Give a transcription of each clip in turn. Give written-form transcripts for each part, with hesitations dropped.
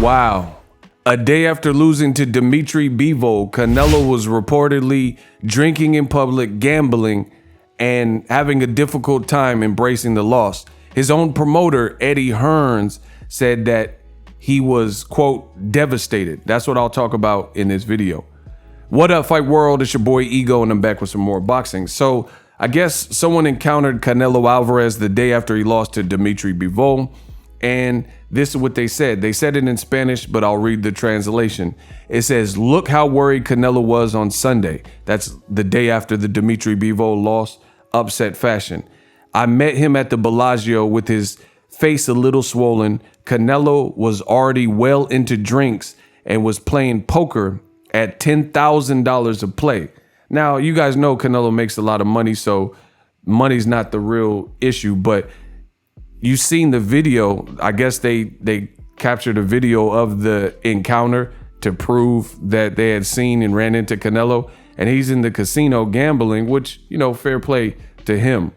Wow. A day after losing to DMITRY Bivol, Canelo was reportedly drinking in public, gambling, and having a difficult time embracing the loss. His own promoter, Hearn, said that he was, quote, devastated. That's what I'll talk about in this video. What up, Fight World? It's your boy Ego, and I'm back with some more boxing. So I guess someone encountered Canelo Alvarez the day after he lost to DMITRY Bivol. And this is what they said. They said it in Spanish, but I'll read the translation. It says, look how worried Canelo was on Sunday. That's the day after the DMITRY Bivol loss, upset fashion. I met him at the Bellagio with his face a little swollen. Canelo was already well into drinks and was playing poker at $10,000 a play. Now, you guys know Canelo makes a lot of money, so money's not the real issue, but you've seen the video. I guess they captured a video of the encounter to prove that they had seen and ran into Canelo, and he's in the casino gambling, which, you know, fair play to him.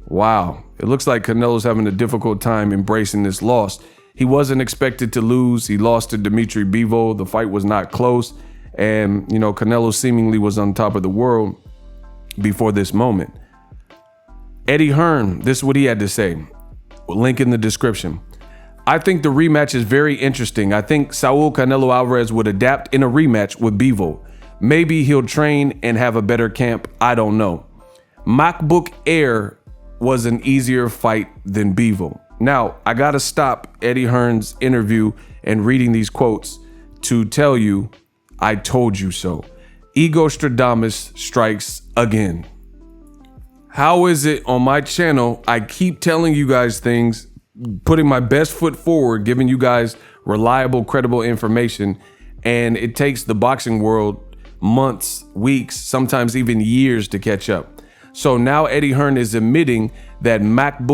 Wow. It looks like Canelo's having a difficult time embracing this loss. He wasn't expected to lose. He lost to DMITRY Bivol. The fight was not close. And, you know, Canelo seemingly was on top of the world before this moment. Hearn, this is what he had to say. Link in the description. I think the rematch is very interesting. I think Saul Canelo Alvarez would adapt in a rematch with Bivol. Maybe he'll train and have a better camp. I don't know. Makabu Air was an easier fight than Bivol. Now, I gotta stop Hearn's interview and reading these quotes to tell you, I told you so. Ego Stradamus strikes again. How is it on my channel, I keep telling you guys things, putting my best foot forward, giving you guys reliable, credible information, and it takes the boxing world months, weeks, sometimes even years to catch up. So now Hearn is admitting that Makabu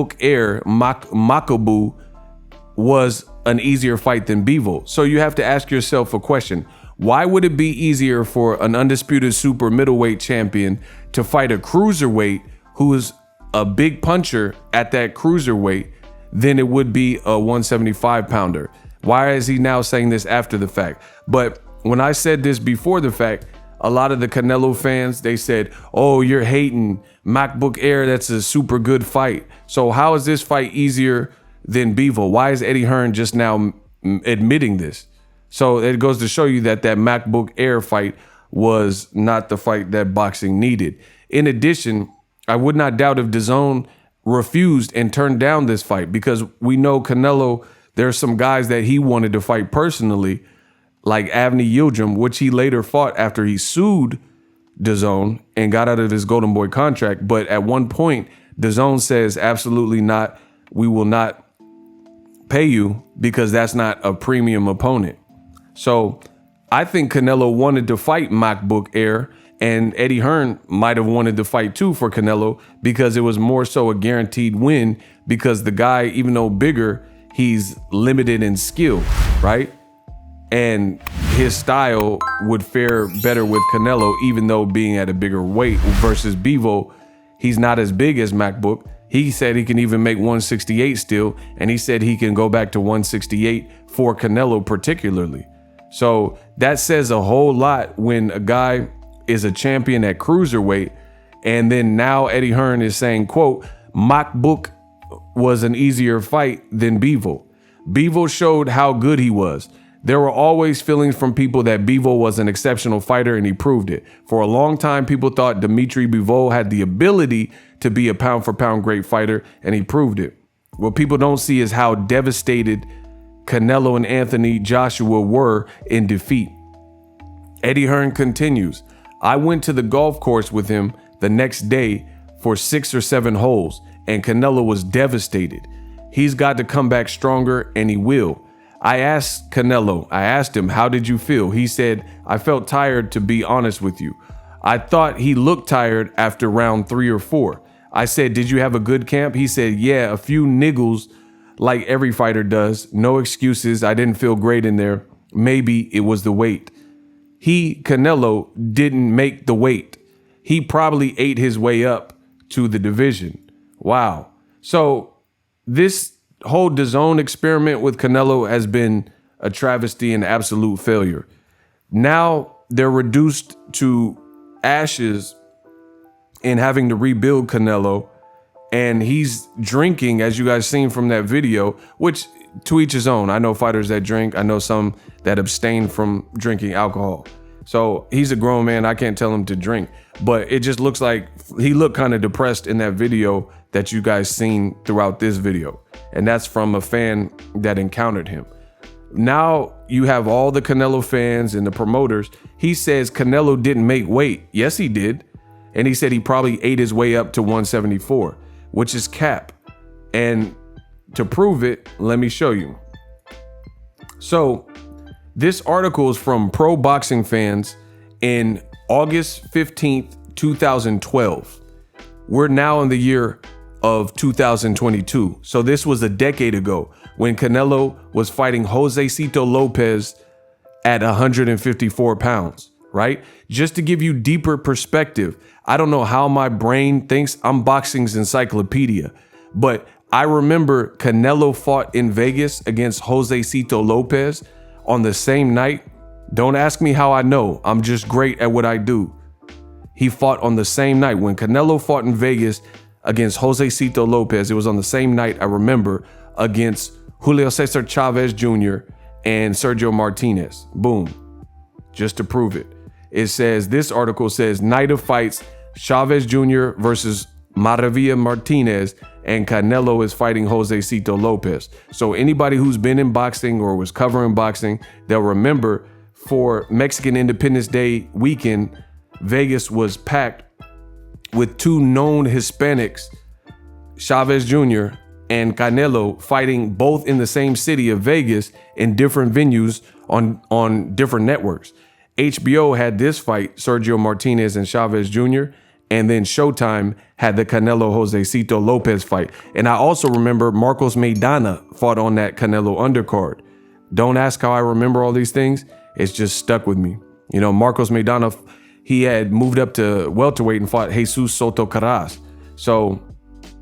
was an easier fight than Bivol. So you have to ask yourself a question. Why would it be easier for an undisputed super middleweight champion to fight a cruiserweight who is a big puncher at that cruiserweight than it would be a 175 pounder? Why is he now saying this after the fact? But when I said this before the fact, a lot of the Canelo fans, they said, oh, you're hating Makabu Air. That's a super good fight. So how is this fight easier than Bivol? Why is Hearn just now admitting this? So it goes to show you that that Makabu Air fight was not the fight that boxing needed. In addition, I would not doubt if DAZN refused and turned down this fight, because we know Canelo, there's some guys that he wanted to fight personally, like Avni Yildirim, which he later fought after he sued DAZN and got out of his Golden Boy contract. But at one point, DAZN says, absolutely not. We will not pay you because that's not a premium opponent. So I think Canelo wanted to fight Makabu Air, and Hearn might have wanted to fight too for Canelo, because it was more so a guaranteed win, because the guy, even though bigger, he's limited in skill, right? And his style would fare better with Canelo, even though being at a bigger weight versus Bivol, he's not as big as Makabu. He said he can even make 168 still, and he said he can go back to 168 for Canelo particularly. So that says a whole lot when a guy is a champion at cruiserweight, and then now Hearn is saying, quote, Makabu was an easier fight than Bivol. Bivol showed how good he was. There were always feelings from people that Bivol was an exceptional fighter, and he proved it. For a long time, people thought DMITRY Bivol had the ability to be a pound for pound great fighter, and he proved it. What people don't see is how devastated Canelo and Anthony Joshua were in defeat. Hearn continues, I went to the golf course with him the next day for 6 or 7 holes, and Canelo was devastated. He's got to come back stronger, and he will. I asked him, how did you feel? He said, I felt tired, to be honest with you. I thought he looked tired after round 3 or 4. I said, did you have a good camp? He said, yeah, a few niggles like every fighter does. No excuses. I didn't feel great in there. Maybe it was the weight. Canelo, didn't make the weight. He probably ate his way up to the division. Wow. So this whole DAZN experiment with Canelo has been a travesty and absolute failure. Now they're reduced to ashes and having to rebuild Canelo. And he's drinking, as you guys seen from that video, which to each his own. I know fighters that drink. I know some that abstain from drinking alcohol. So he's a grown man. I can't tell him to drink. But it just looks like he looked kind of depressed in that video that you guys seen throughout this video. And that's from a fan that encountered him. Now you have all the Canelo fans and the promoters. He says Canelo didn't make weight. Yes, he did. And he said he probably ate his way up to 174, which is cap. And to prove it, let me show you. So this article is from Pro Boxing Fans in August 15th, 2012. We're now in the year of 2022. So this was a decade ago when Canelo was fighting Josecito Lopez at 154 pounds, right? Just to give you deeper perspective, I don't know how my brain thinks. I'm boxing's encyclopedia, but I remember Canelo fought in Vegas against Josecito Lopez on the same night. Don't ask me how I know. I'm just great at what I do. He fought on the same night. When Canelo fought in Vegas against Josecito Lopez, it was on the same night, I remember, against Julio Cesar Chavez Jr. and Sergio Martinez. Boom. Just to prove it. It says, this article says, night of fights, Chavez Jr. versus Maravilla Martinez, and Canelo is fighting Josecito Lopez. So anybody who's been in boxing or was covering boxing, they'll remember for Mexican Independence Day weekend, Vegas was packed with two known Hispanics, Chavez Jr. and Canelo, fighting both in the same city of Vegas in different venues on different networks. HBO had this fight, Sergio Martinez and Chavez Jr., and then Showtime had the Canelo Josecito Lopez fight. And I also remember Marcos Maidana fought on that Canelo undercard. Don't ask how I remember all these things. It's just stuck with me. You know, Marcos Maidana, he had moved up to welterweight and fought Jesus Soto Caras. So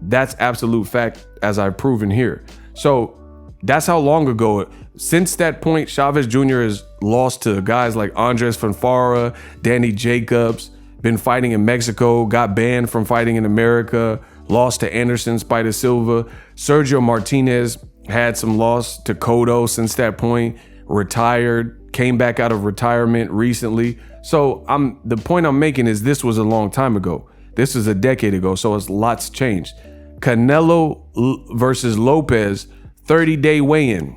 that's absolute fact, as I've proven here. So that's how long ago. Since that point, Chavez Jr. has lost to guys like Andres Fanfara, Danny Jacobs, been fighting in Mexico, got banned from fighting in America, lost to Anderson Spider Silva. Sergio Martinez had some loss to Cotto since that point, retired, came back out of retirement recently. So the point I'm making is this was a long time ago. This is a decade ago, so it's lots changed. Canelo versus Lopez, 30-day weigh-in.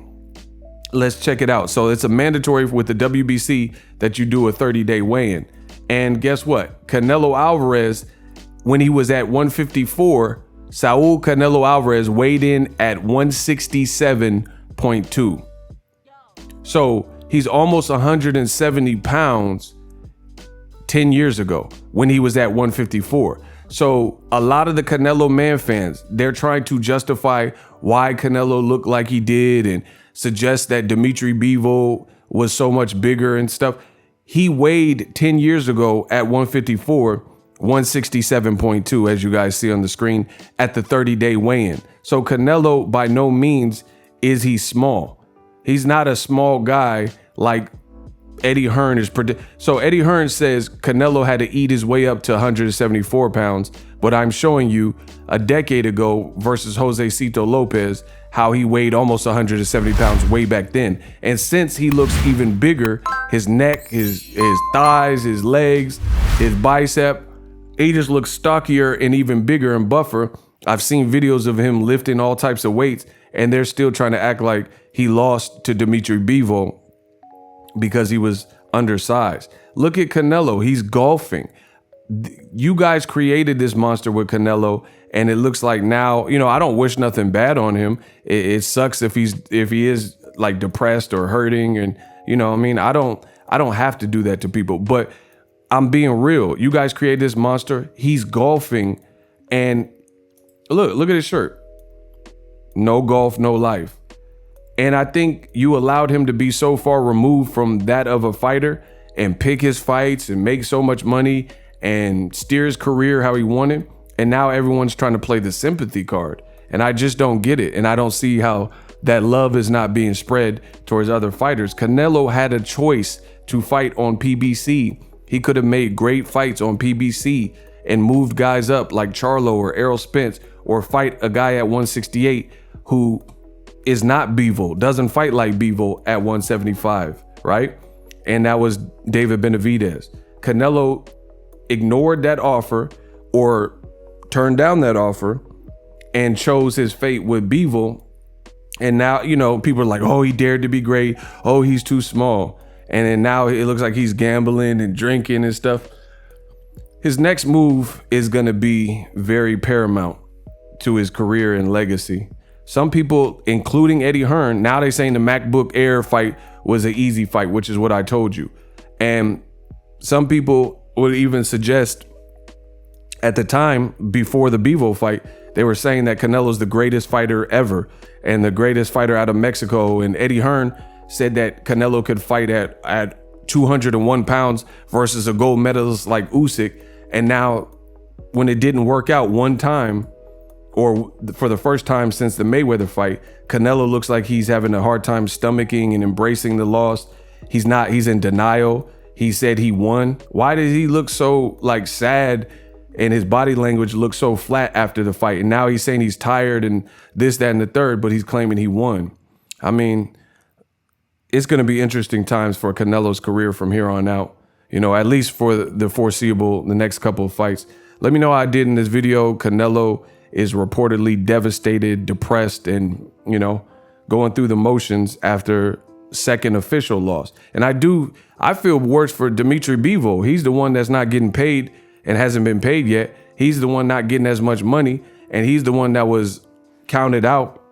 Let's check it out. So it's a mandatory with the WBC that you do a 30-day weigh-in. And guess what? Canelo Alvarez, when he was at 154, Saul Canelo Alvarez weighed in at 167.2. So he's almost 170 pounds 10 years ago when he was at 154. So a lot of the Canelo man fans, they're trying to justify why Canelo looked like he did and suggest that DMITRY Bivol was so much bigger and stuff. He weighed 10 years ago at 154, 167.2, as you guys see on the screen, at the 30-day weigh-in. So Canelo, by no means is he small. He's not a small guy like Eddie Hearn is. So Eddie Hearn says Canelo had to eat his way up to 174 pounds, but I'm showing you a decade ago versus Josecito Lopez, how he weighed almost 170 pounds way back then. And since he looks even bigger, his neck, his thighs, his legs, his bicep, he just looks stockier and even bigger and buffer. I've seen videos of him lifting all types of weights, and they're still trying to act like he lost to DMITRY Bivol because he was undersized. Look at Canelo, he's golfing. You guys created this monster with Canelo, and it looks like now, you know, I don't wish nothing bad on him. It sucks if he is like depressed or hurting, and you know, I mean, I don't have to do that to people, but I'm being real. You guys created this monster. He's golfing, and look at his shirt. No golf, no life. And I think you allowed him to be so far removed from that of a fighter and pick his fights and make so much money and steer his career how he wanted. And now everyone's trying to play the sympathy card. And I just don't get it. And I don't see how that love is not being spread towards other fighters. Canelo had a choice to fight on PBC. He could have made great fights on PBC and moved guys up like Charlo or Errol Spence, or fight a guy at 168 who is not Bivol, doesn't fight like Bivol at 175, right? And that was David Benavidez. Canelo ignored that offer or turned down that offer and chose his fate with Bivol. And now, you know, people are like, oh, he dared to be great. Oh, he's too small. And then now it looks like he's gambling and drinking and stuff. His next move is going to be very paramount to his career and legacy. Some people, including Eddie Hearn, now they're saying the MacBook Air fight was an easy fight, which is what I told you. And some people would even suggest at the time, before the Bivol fight, they were saying that Canelo's the greatest fighter ever and the greatest fighter out of Mexico. And Eddie Hearn said that Canelo could fight at 201 pounds versus a gold medalist like Usyk. And now when it didn't work out one time, or for the first time since the Mayweather fight, Canelo looks like he's having a hard time stomaching and embracing the loss. He's in denial. He said he won. Why did he look so like sad and his body language looked so flat after the fight? And now he's saying he's tired and this, that, and the third, but he's claiming he won. I mean, it's going to be interesting times for Canelo's career from here on out, you know, at least for the foreseeable, the next couple of fights. Let me know how I did in this video. Canelo is reportedly devastated, depressed, and, you know, going through the motions after second official loss. And I feel worse for DMITRY Bivol. He's the one that's not getting paid and hasn't been paid yet. He's the one not getting as much money, and he's the one that was counted out,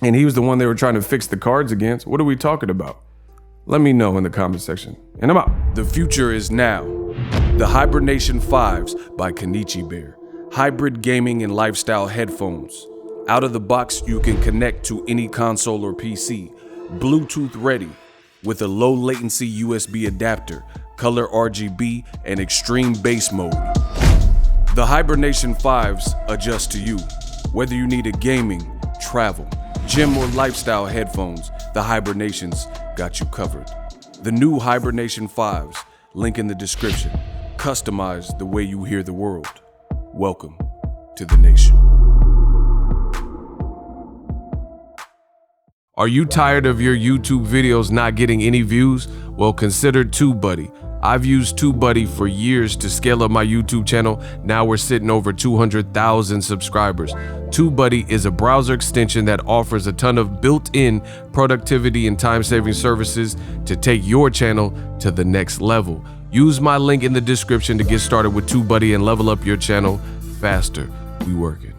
and he was the one they were trying to fix the cards against. What are we talking about? Let me know in the comment section. And I'm out. The future is now. The Hibernation 5s by Kenichi Bear. Hybrid gaming and lifestyle headphones. Out of the box, you can connect to any console or PC. Bluetooth ready with a low latency USB adapter, color RGB, and extreme bass mode. The Hibernation 5s adjust to you. Whether you need a gaming, travel, gym, or lifestyle headphones, the Hibernations got you covered. The new Hibernation 5s, link in the description. Customize the way you hear the world. Welcome to the nation. Are you tired of your YouTube videos not getting any views? Well, consider TubeBuddy. I've used TubeBuddy for years to scale up my YouTube channel. Now we're sitting over 200,000 subscribers. TubeBuddy is a browser extension that offers a ton of built-in productivity and time-saving services to take your channel to the next level. Use my link in the description to get started with TubeBuddy and level up your channel faster. We working.